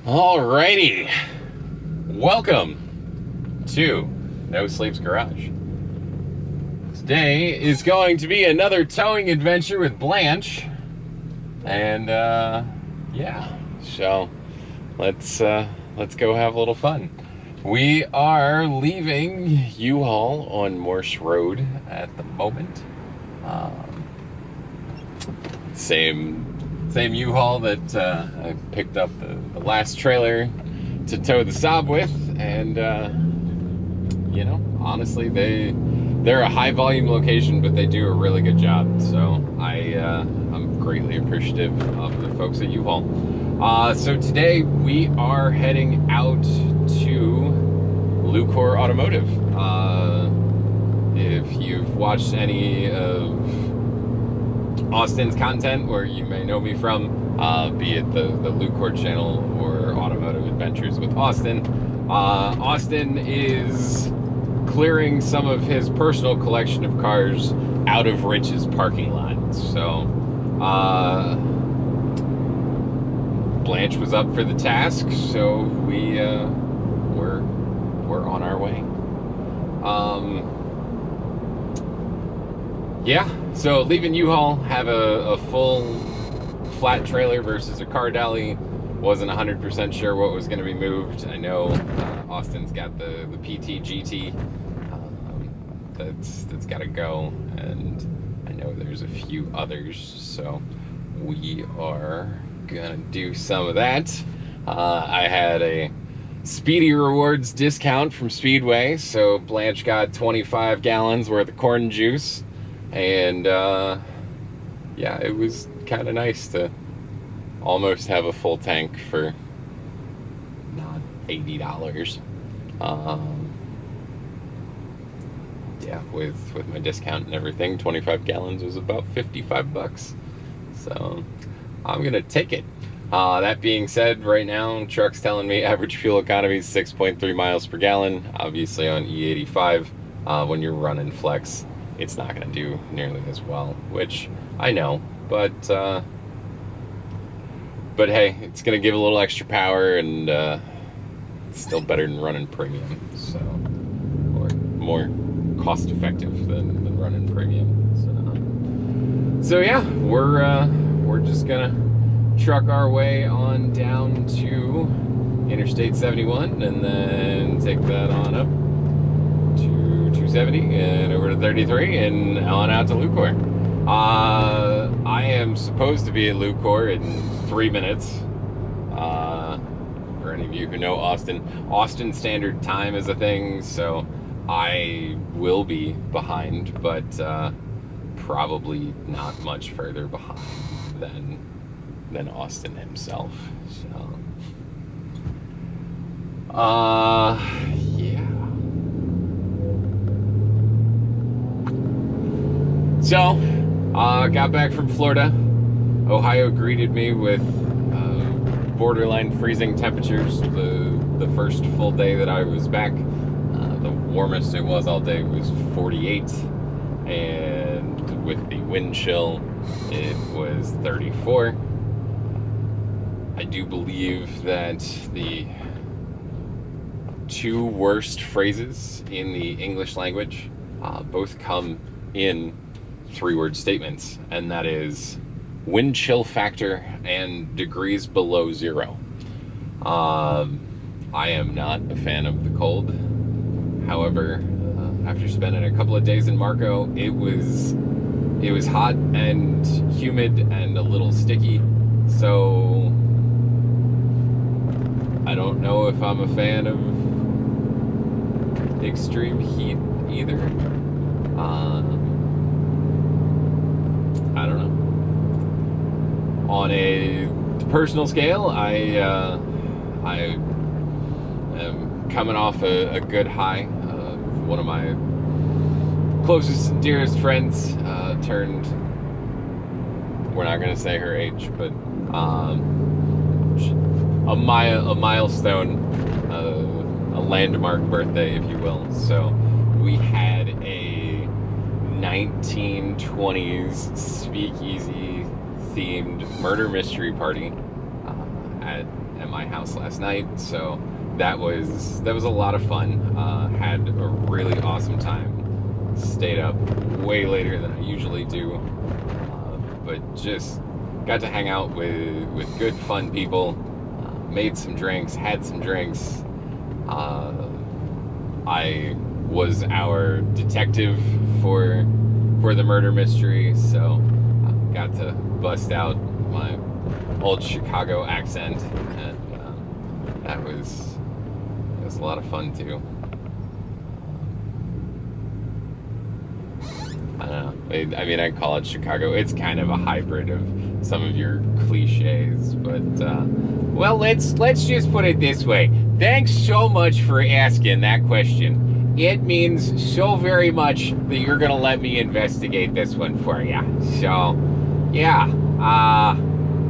Alrighty, welcome to No Sleep's Garage. Today is going to be another towing adventure with Blanche, and yeah, so let's go have a little fun. We are leaving U-Haul on Morse Road at the moment. Same U-Haul that I picked up the last trailer to tow the Saab with, and you know, honestly, they're a high volume location, but they do a really good job. So I'm greatly appreciative of the folks at U-Haul. So today we are heading out to Lucor Automotive. If you've watched any of Austin's content, where you may know me from, be it the Lucor channel or Automotive Adventures with Austin. Austin is clearing some of his personal collection of cars out of Rich's parking lot. So Blanche was up for the task, so we're on our way. Yeah, so leaving U-Haul, have a full flat trailer versus a car dolly. Wasn't 100% sure what was going to be moved. I know Austin's got the PT GT that's got to go, and I know there's a few others, so we are gonna do some of that. I had a Speedy Rewards discount from Speedway, so Blanche got 25 gallons worth of corn juice. And yeah, it was kind of nice to almost have a full tank for not $80. Yeah, with my discount and everything, 25 gallons was about 55 bucks. So I'm gonna take it. That being said, right now truck's telling me average fuel economy is 6.3 miles per gallon. Obviously on E85, when you're running flex, it's not going to do nearly as well, which I know, but hey, it's going to give a little extra power, and it's still better than running premium, so, or more cost effective than running premium. So yeah, we're just gonna truck our way on down to Interstate 71, and then take that on up to 270 and over to 33 and on out to Lucor. I am supposed to be at Lucor in 3 minutes. For any of you who know Austin Standard Time is a thing, so I will be behind, but probably not much further behind than Austin himself. So yeah. So, got back from Florida. Ohio greeted me with borderline freezing temperatures. The first full day that I was back, the warmest it was all day was 48, and with the wind chill, it was 34. I do believe that the two worst phrases in the English language both come in 3-word statements, and that is wind chill factor and degrees below zero. I am not a fan of the cold. However, after spending a couple of days in Marco, it was hot and humid and a little sticky, so I don't know if I'm a fan of extreme heat either. I don't know. On a personal scale, I am coming off a good high. One of my closest and dearest friends turned, we're not going to say her age, but a milestone, a landmark birthday, if you will. So we had a 1920s speakeasy themed murder mystery party at at my house last night, so that was a lot of fun. Had a really awesome time. Stayed up way later than I usually do, but just got to hang out with good, fun people. Made some drinks, had some drinks. I was our detective for the murder mystery, so I got to bust out my old Chicago accent, and it was a lot of fun too. I don't know. I mean, I call it Chicago. It's kind of a hybrid of some of your cliches, but well, let's just put it this way. Thanks so much for asking that question. It means so very much that you're gonna let me investigate this one for you. So, yeah.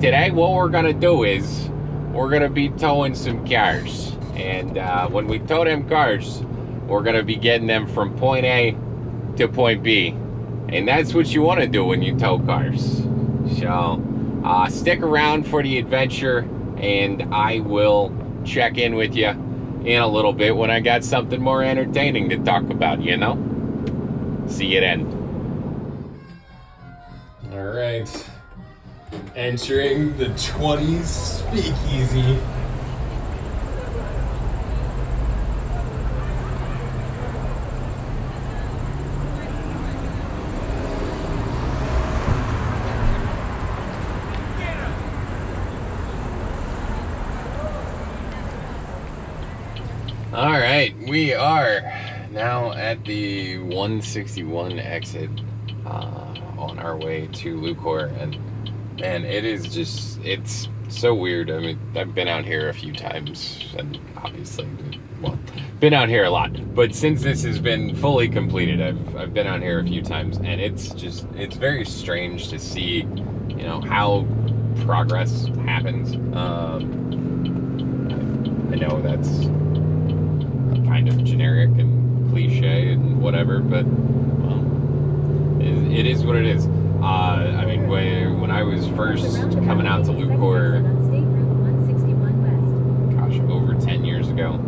Today what we're gonna do is we're gonna be towing some cars, and when we tow them cars, we're gonna be getting them from point A to point B. And that's what you want to do when you tow cars. So, stick around for the adventure, and I will check in with you in a little bit when I got something more entertaining to talk about, you know? See you then. All right. Entering the 20s speakeasy. All right, we are now at the 161 exit on our way to Lucor, and man, it's so weird. I mean, I've been out here a few times, and obviously, well, been out here a lot, but since this has been fully completed, I've been out here a few times, and it's very strange to see, you know, how progress happens. I know that's kind of generic and cliche and whatever, but well, it is what it is. I mean, when I was first coming out to Lucor, gosh, over 10 years ago,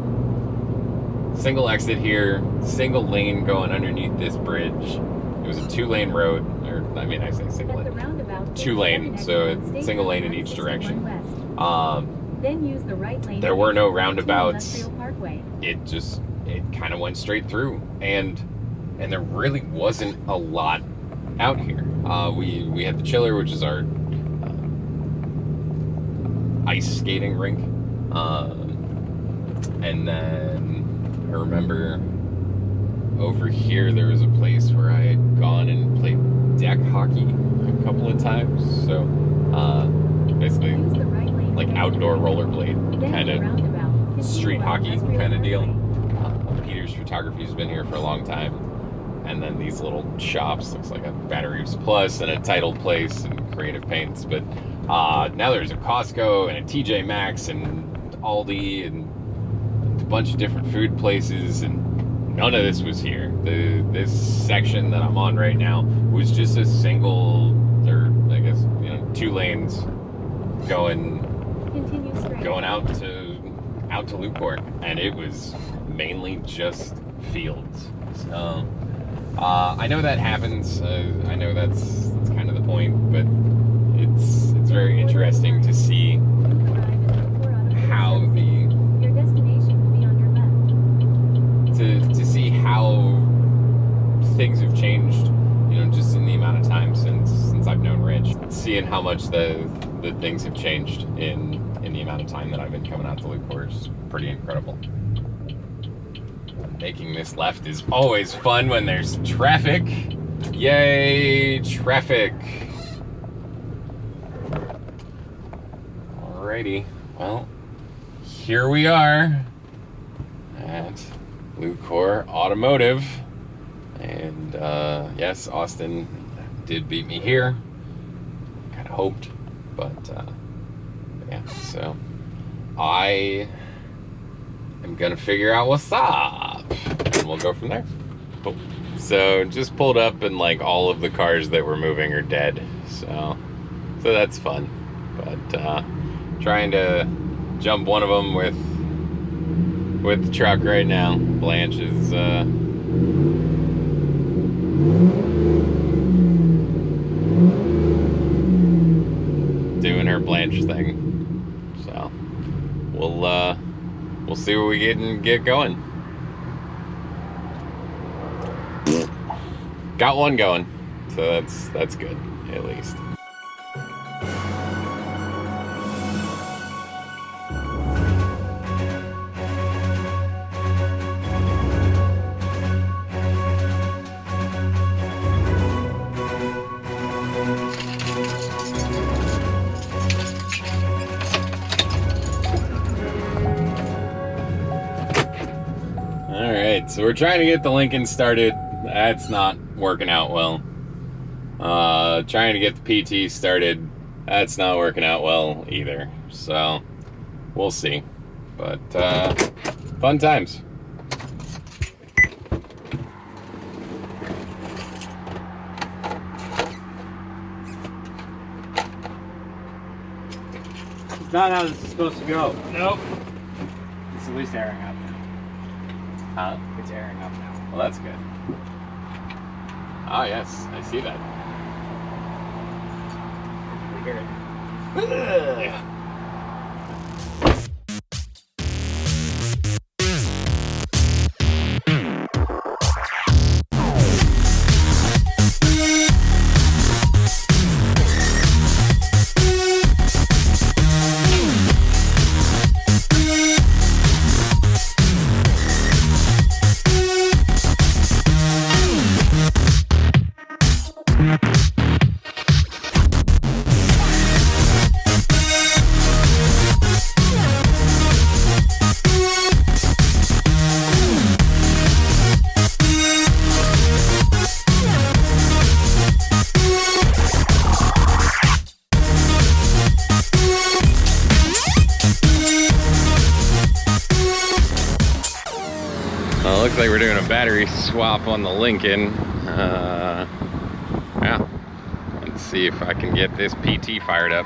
single exit here, single lane going underneath this bridge. It was a 2-lane road, or I mean, I say single lane, 2-lane, so it's single lane in each direction. Then use the right lane. There were no roundabouts. It kind of went straight through, and there really wasn't a lot out here. We had the Chiller, which is our ice skating rink, and then I remember over here there was a place where I had gone and played deck hockey a couple of times. So basically like outdoor rollerblade kind of street hockey kind of deal. Peter's Photography has been here for a long time, and then these little shops, looks like a Batteries Plus and a Title Place and Creative Paints, but now there's a Costco and a TJ Maxx and Aldi and a bunch of different food places, and none of this was here. This section that I'm on right now was just a single, or I guess, you know, 2 lanes going out to Lucor, and it was mainly just fields. So I know that happens. I know that's kind of the point, but it's very interesting to see how to see how things have changed, you know, just in the amount of time since I've known Rich. Seeing how much the things have changed in the amount of time that I've been coming out to Lucor is pretty incredible. Making this left is always fun when there's traffic. Yay, traffic. Alrighty, well, here we are at Lucor Automotive. And yes, Austin did beat me here. Kind of hoped, but yeah, so I am gonna figure out what's up, and we'll go from there. Cool. So just pulled up, and like all of the cars that were moving are dead. So that's fun. But trying to jump one of them with the truck right now. Blanche is doing her Blanche thing. So we'll see what we get going. Got one going, so that's good at least. Alright, so we're trying to get the Lincoln started. That's not working out well. Trying to get the PT started. That's not working out well either. So, we'll see. But, fun times. It's not how this is supposed to go. Nope. It's at least airing up now. Huh? It's airing up now. Well, that's good. Oh, yes, I see that. We hear it. Yeah. Well, it looks like we're doing a battery swap on the Lincoln. Yeah, let's see if I can get this PT fired up.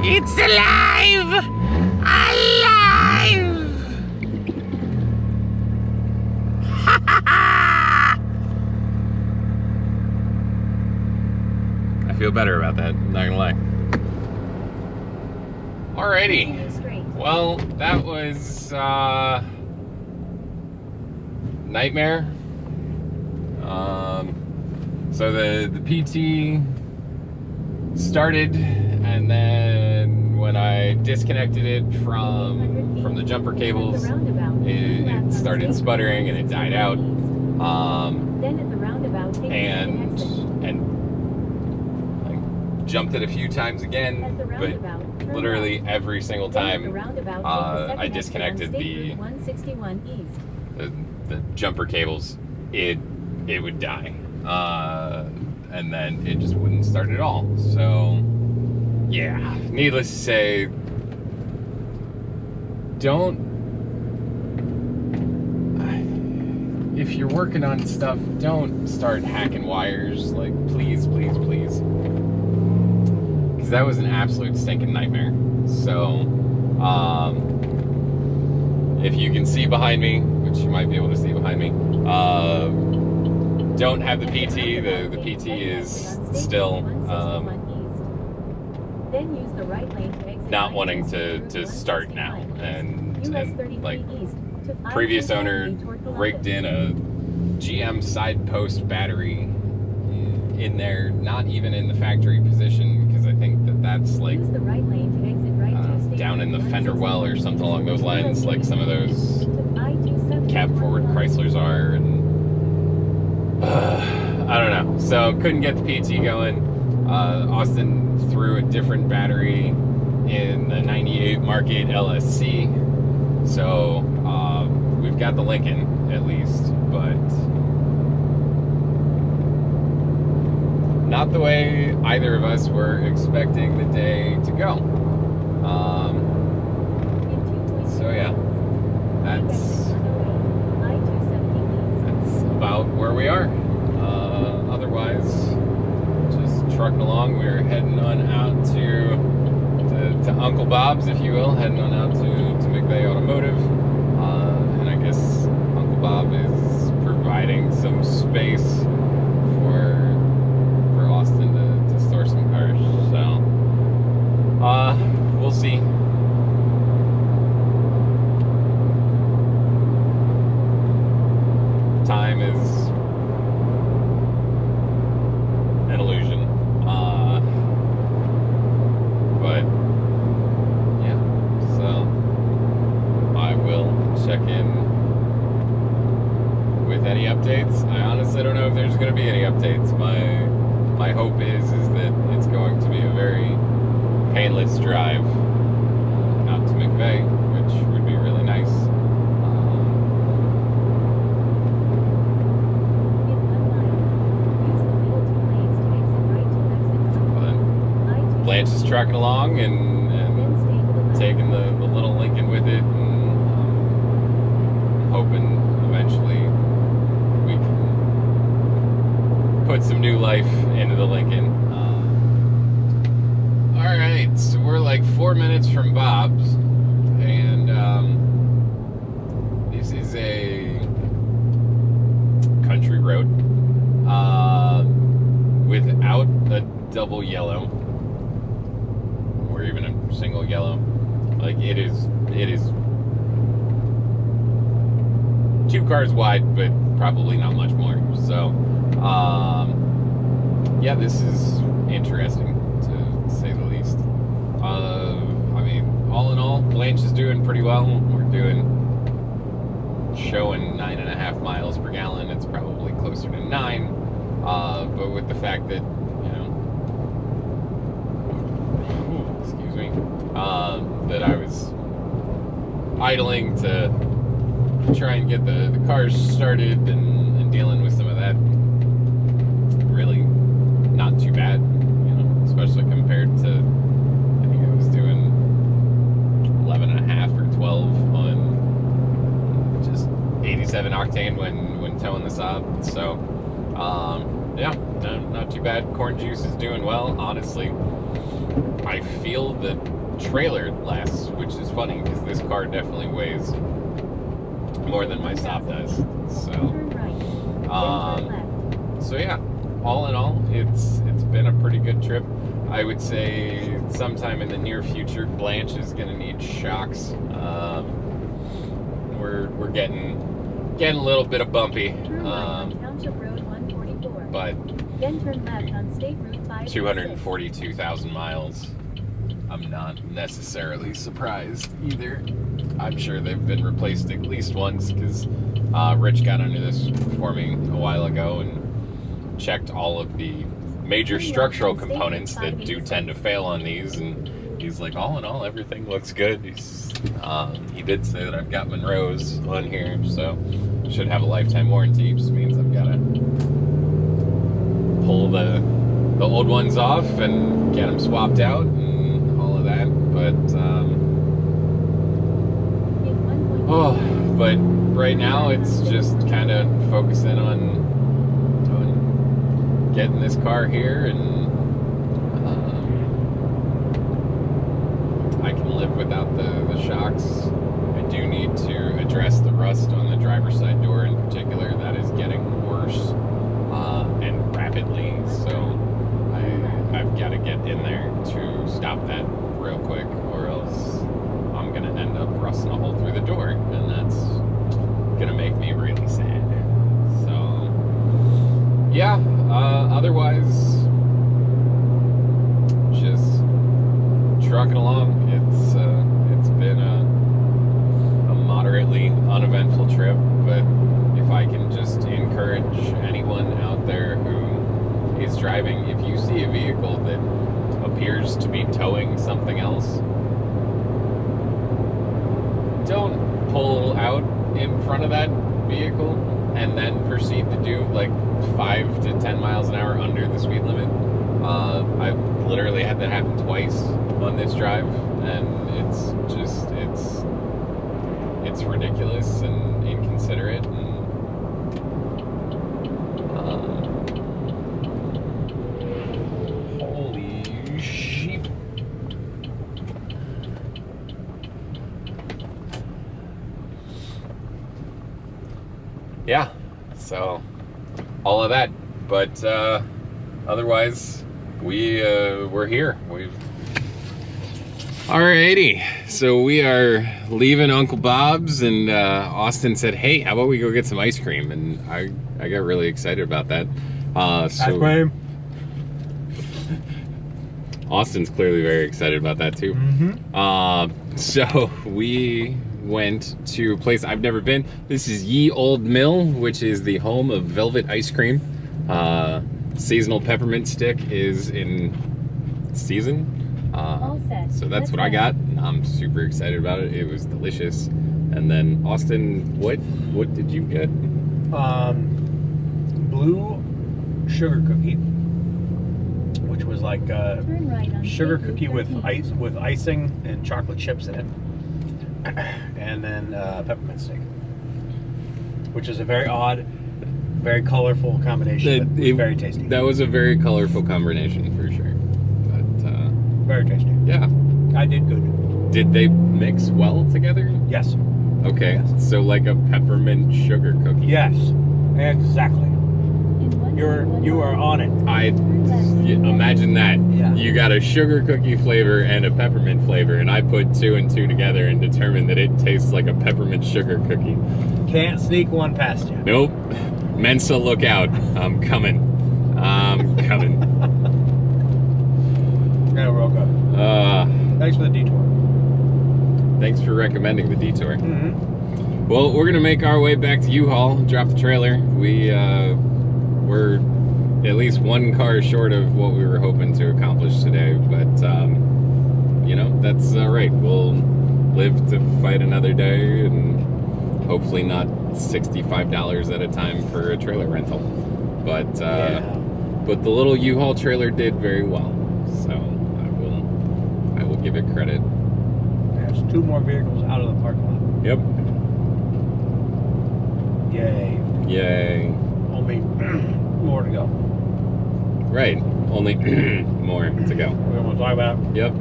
It's alive! Alive! I feel better about that, not gonna lie. Alrighty. Well, that was nightmare. So the PT started, and then when I disconnected it from the jumper cables, it started sputtering and it died out. Then at the roundabout, and I jumped it a few times again, but literally every single time I disconnected the jumper cables, it would die, and then it just wouldn't start at all. So yeah, needless to say, if you're working on stuff, don't start hacking wires, like, please, please, please. Because that was an absolute stinking nightmare. So, if you can see behind me, which you might be able to see behind me, don't have the PT. The PT is still not wanting to start now. And like, previous owner rigged in a GM side post battery in there, not even in the factory position, because I think that's like down in the fender well or something along those lines, like some of those cab forward Chryslers are, and I don't know. So couldn't get the PT going. Austin threw a different battery in the 98 Mark 8 LSC. So we've got the Lincoln at least, but not the way either of us were expecting the day to go. that's about where we are. Otherwise, just trucking along. We're heading on out to Uncle Bob's, if you will, heading on out to McVeigh Automotive. And I guess Uncle Bob is providing some space for Austin to store some cars. So, we'll see. Time is an illusion. But yeah, so I will check in with any updates. I honestly don't know if there's going to be any updates. My hope is that it's going to be a very painless drive out to McVeigh, which would be really nice. Blanche is trucking along and taking the little Lincoln with it, and hoping eventually we can put some new life into the Lincoln. Alright, so we're like 4 minutes from Bob's, and this is a country road without a double yellow or even a single yellow. Like it is 2 cars wide, but probably not much more. So yeah, this is interesting to say the least. I mean, all in all, Blanche is doing pretty well. We're showing 9.5 miles per gallon. It's probably closer to 9, but with the fact that, excuse me, that I was idling to try and get the cars started and dealing with some of that, really not too bad, especially compared to, I think I was doing 11.5 or 12 on just 87 octane when towing this up. So yeah, not too bad. Corn juice is doing well. Honestly, I feel the trailer less, which is funny because this car definitely weighs more than my stop does. So yeah, all in all, it's been a pretty good trip. I would say sometime in the near future, Blanche is going to need shocks. We're getting a little bit of bumpy, but 242,000 miles. I'm not necessarily surprised either. I'm sure they've been replaced at least once, because Rich got under this for me a while ago and checked all of the major structural components that do tend to fail on these, and he's like, all in all, everything looks good. He did say that I've got Monroe's on here, so should have a lifetime warranty. Just means I've got to pull the old ones off and get them swapped out and all of that. But right now it's just kind of focusing on getting this car here, and I can live without the shocks. I do need to address the rust on the driver's side door in particular. That is getting worse and rapidly, so I've got to get in there to stop that real quick, or else I'm gonna end up rusting a hole through the door, and that's gonna make me really sad. So yeah, otherwise just trucking along. It's been a moderately uneventful trip, but if I can just encourage anyone out there who is driving, if you see a vehicle that appears to be towing something else, don't pull out in front of that vehicle and then proceed to do like 5 to 10 miles an hour under the speed limit. I've literally had that happen twice on this drive, and it's it's ridiculous and inconsiderate. And, holy sheep. Yeah, so all of that, but otherwise we're here. Alrighty, so we are leaving Uncle Bob's, and Austin said, "Hey, how about we go get some ice cream?" And I got really excited about that. Ice cream. Austin's clearly very excited about that too. So we went to a place I've never been. This is Ye Old Mill, which is the home of velvet ice cream. Seasonal peppermint stick is in season. All set. So that's Let's what I go. got. I'm super excited about it. It was delicious. And then Austin, what did you get? Blue sugar cookie, which was like Turn right on sugar State Route cookie with 13. icing and chocolate chips in it, and then peppermint steak, which is a very odd, very colorful combination. But very tasty. That was a very colorful combination for sure. But Very tasty. yeah. I did good. Did they mix well together? Yes. Okay. Yes. So like a peppermint sugar cookie. Yes. Exactly. In one You are on it. Imagine that. Yeah. You got a sugar cookie flavor and a peppermint flavor, and I put 2 and 2 together and determined that it tastes like a peppermint sugar cookie. Can't sneak one past you. Nope. Mensa, look out. I'm coming. I'm coming. Yeah, real good. Thanks for the detour. Thanks for recommending the detour. Mm-hmm. Well, we're gonna make our way back to U-Haul, drop the trailer. We're at least one car short of what we were hoping to accomplish today, but you know, that's all right. We'll live to fight another day, and hopefully not $65 at a time for a trailer rental. But but the little U-Haul trailer did very well, so I will give it credit. There's 2 more vehicles out of the parking lot. Yep. Yay. Yay. Only more to go. Right. Only more to go. We're going to talk about. Yep.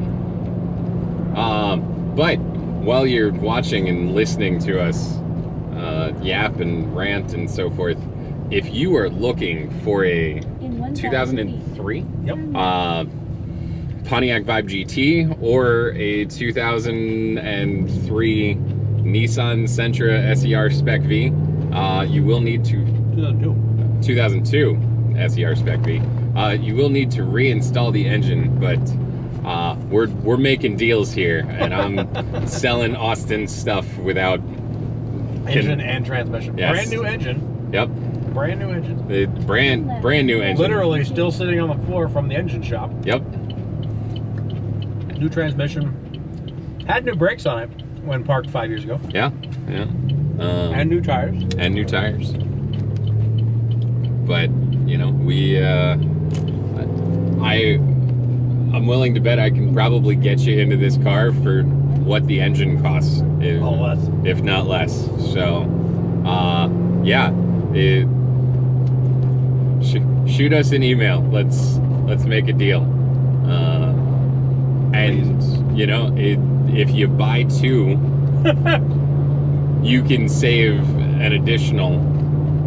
But while you're watching and listening to us yap and rant and so forth, if you are looking for a In 1,000 2003 Yep. Pontiac Vibe GT or a 2003 Nissan Sentra SER Spec V, you will need to 2002 SER Spec V. You will need to reinstall the engine, but we're making deals here, and I'm selling Austin's stuff without Engine and transmission. Yes. Brand new engine. Yep, Brand new engine. the brand new engine. Literally still sitting on the floor from the engine shop. Yep. New transmission. Had new brakes on it when parked 5 years ago. Yeah. And new tires. And new tires. But you know, I'm willing to bet I can probably get you into this car for what the engine costs, if not less. So, yeah, shoot us an email. Let's make a deal. And you know, if you buy 2, you can save an additional.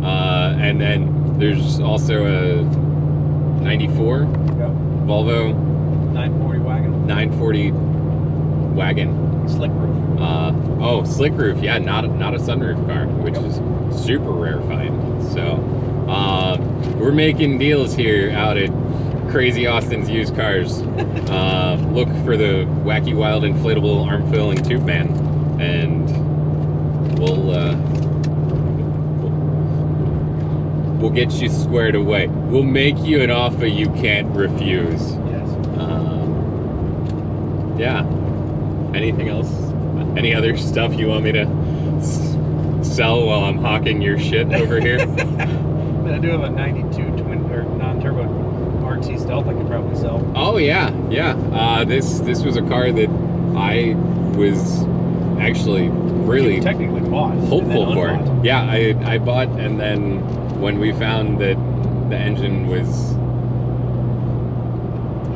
And then there's also a 94 Volvo 940 wagon. 940 wagon. Slick roof. Oh, slick roof. Yeah, not a sunroof car, which is super rarefied. So, we're making deals here out at Crazy Austin's Used Cars. Look for the Wacky Wild Inflatable Arm Filling Tube Man, and we'll get you squared away. We'll make you an offer you can't refuse. Yes. Yeah. Anything else? Any other stuff you want me to sell while I'm hawking your shit over here? But I do have a 92 twin or non-turbo RT Stealth I could probably sell. Oh yeah. This was a car that I was actually really You technically bought. and then hopeful for unbought. it. Yeah, I bought, and then when we found that the engine was,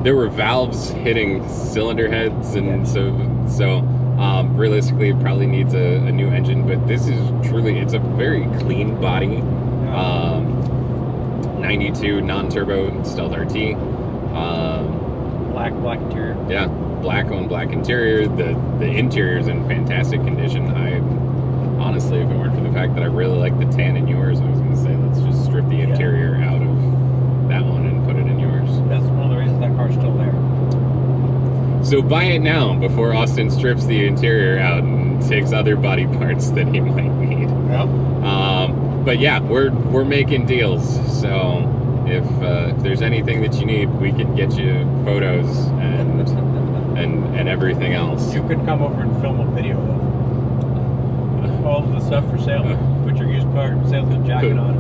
there were valves hitting cylinder heads, and so realistically it probably needs a new engine, but this is truly, it's a very clean body. 92 non-turbo stealth RT. Black interior. Yeah, black on black interior. The interior is in fantastic condition. I honestly, if it weren't for the fact that I really like the tan in yours, I was going to say let's just strip the interior out of that one and put it in yours. That's one of the reasons that car's still there. So buy it now before Austin strips the interior out and takes other body parts that he might need. Yep. But yeah, we're making deals. So if there's anything that you need, we can get you photos and everything else. You could come over and film a video of all the stuff for sale. Put your used car salesman jacket on.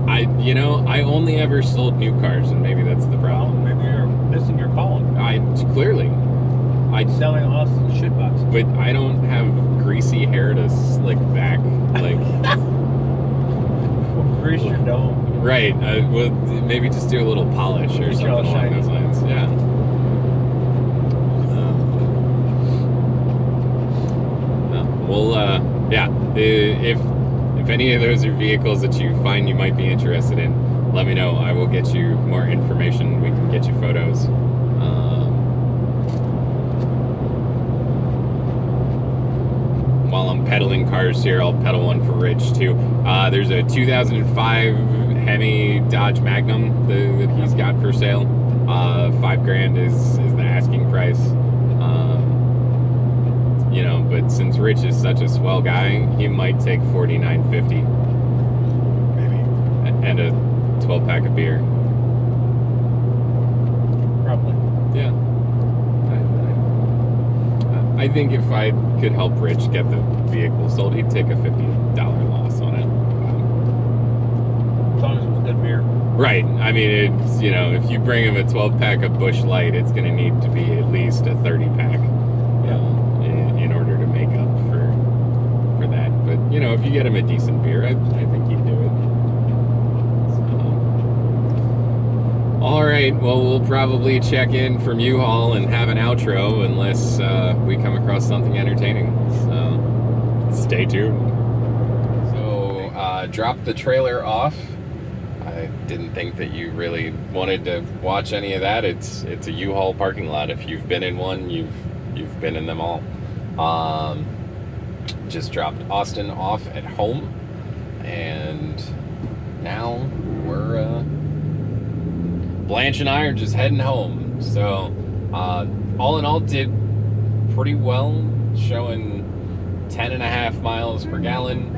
I only ever sold new cars, and maybe that's the Well, problem. maybe you're missing your calling. Clearly, Selling Austin shit boxes. but I don't have greasy hair to slick back like. Grease your dome. Right. Well, maybe just do a little polish or Get something you all along shiny. those lines. Yeah. Yeah. If any of those are vehicles that you find you might be interested in, let me know. I will get you more information. We can get you photos. While I'm peddling cars here, I'll peddle one for Rich too. There's a 2005 Hemi Dodge Magnum that he's got for sale. $5,000 is the asking price. But since Rich is such a swell guy, he might take $49.50 Maybe. and a 12-pack of beer. Probably. Yeah. I think if I could help Rich get the vehicle sold, he'd take a $50 loss on it. As long as it was good beer. Right. I mean, it's, if you bring him a 12-pack of Busch Light, it's going to need to be at least a 30-pack in order to make up for that. But, if you get him a decent beer, I think he'd do it. All right, well, we'll probably check in from U-Haul and have an outro unless we come across something entertaining. So stay tuned. So drop the trailer off. I didn't think that you really wanted to watch any of that. It's a U-Haul parking lot. If you've been in one, you've been in them all. Just dropped Austin off at home, and now we're Blanche and I are just heading home. So all in all, did pretty well, showing 10.5 miles per gallon,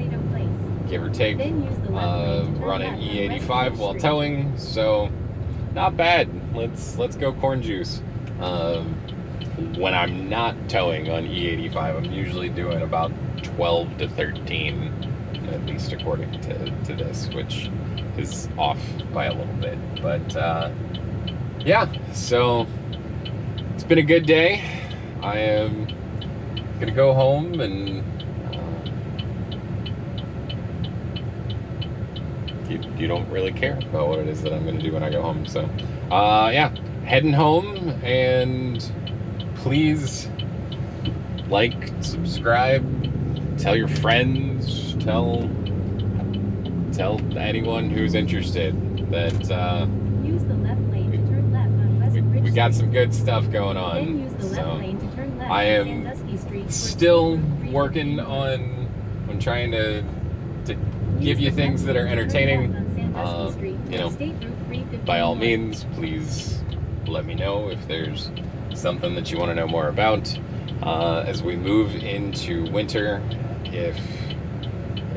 give or take, running E85 while towing, so not bad. Let's go corn juice. When I'm not towing on E85, I'm usually doing about 12 to 13, at least according to this, which is off by a little bit. But yeah, so it's been a good day. I am gonna go home and you don't really care about what it is that I'm gonna do when I go home. So yeah, heading home, and please like, subscribe, tell your friends, tell anyone who's interested that Use the left lane to turn left on West Ridge we got Street. some good stuff going on. Then use the left So lane to turn left I on am Sandusky Street for still State Route working 350. on trying to give Use you the things left that are lane to turn entertaining. left on Sandusky Street You know, for State Route 350. by all means, please let me know if there's something that you want to know more about. As we move into winter, if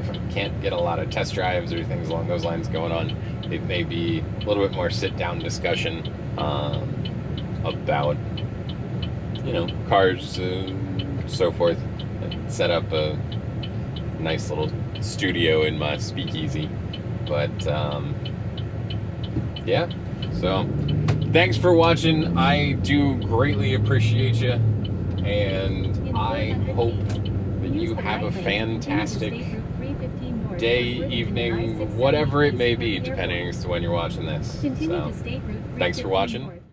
I can't get a lot of test drives or things along those lines going on, it may be a little bit more sit-down discussion about, cars and so forth. I set up a nice little studio in my speakeasy. But yeah, so thanks for watching. I do greatly appreciate you, and I hope that you the have a right lane, continue to fantastic State Route 315 north day, toward Woodland and evening, I-670 whatever it may east be, for depending Airport. as to when you're watching this. Continue So, to State Route 315 thanks for watching. north.